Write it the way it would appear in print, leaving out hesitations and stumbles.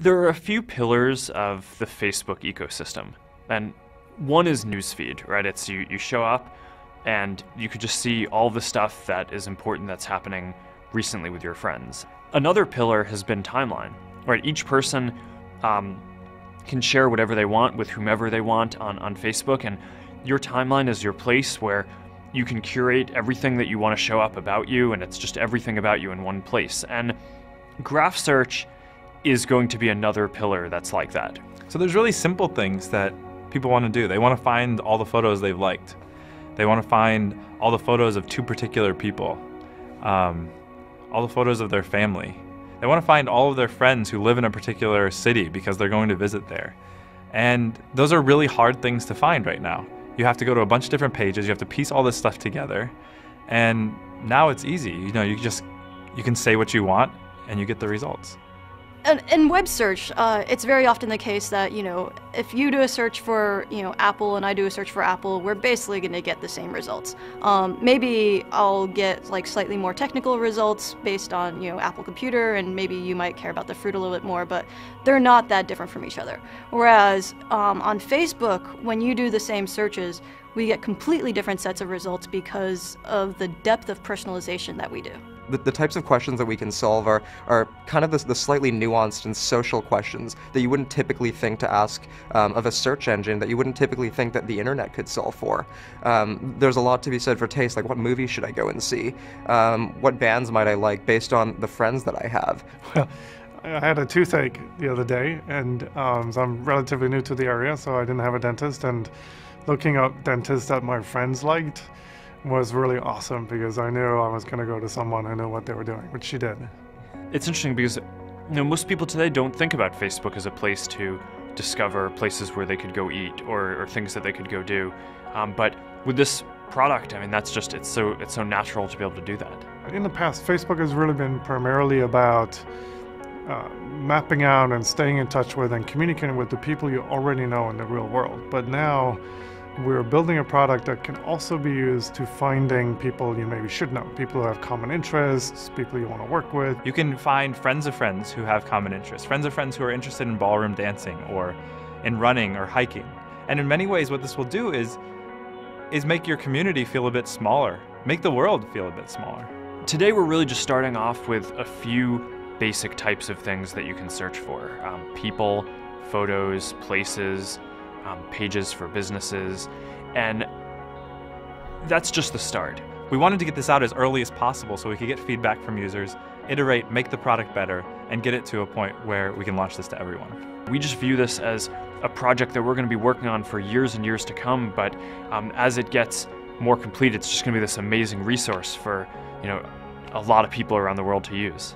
There are a few pillars of the Facebook ecosystem, and one is newsfeed, right? It's you show up and you could just see all the stuff that is important that's happening recently with your friends. Another pillar has been timeline, right? Each person can share whatever they want with whomever they want on Facebook, and your timeline is your place where you can curate everything that you want to show up about you, and it's just everything about you in one place. And Graph Search is going to be another pillar that's like that. So there's really simple things that people want to do. They want to find all the photos they've liked. They want to find all the photos of two particular people, all the photos of their family. They want to find all of their friends who live in a particular city because they're going to visit there. And those are really hard things to find right now. You have to go to a bunch of different pages, you have to piece all this stuff together, and now it's easy. You can say what you want and you get the results. And in web search, it's very often the case that, if you do a search for, Apple and I do a search for Apple, we're basically going to get the same results. Maybe I'll get slightly more technical results based on, Apple Computer, and maybe you might care about the fruit a little bit more, but they're not that different from each other. Whereas on Facebook, when you do the same searches, we get completely different sets of results because of the depth of personalization that we do. The types of questions that we can solve are kind of the slightly nuanced and social questions that you wouldn't typically think to ask of a search engine, that you wouldn't typically think that the internet could solve for. There's a lot to be said for taste, like what movie should I go and see? What bands might I like based on the friends that I have? Well, I had a toothache the other day, and so I'm relatively new to the area, so I didn't have a dentist, and looking up dentists that my friends liked was really awesome because I knew I was going to go to someone who knew what they were doing, which she did. It's interesting because most people today don't think about Facebook as a place to discover places where they could go eat or things that they could go do. But with this product, it's so natural to be able to do that. In the past, Facebook has really been primarily about mapping out and staying in touch with and communicating with the people you already know in the real world. But now, we're building a product that can also be used to finding people you maybe should know, people who have common interests, people you want to work with. You can find friends of friends who have common interests, friends of friends who are interested in ballroom dancing or in running or hiking. And in many ways, what this will do is make your community feel a bit smaller, make the world feel a bit smaller. Today, we're really just starting off with a few basic types of things that you can search for. People, photos, places, pages for businesses, and that's just the start. We wanted to get this out as early as possible so we could get feedback from users, iterate, make the product better, and get it to a point where we can launch this to everyone. We just view this as a project that we're going to be working on for years and years to come, but as it gets more complete, it's just going to be this amazing resource for a lot of people around the world to use.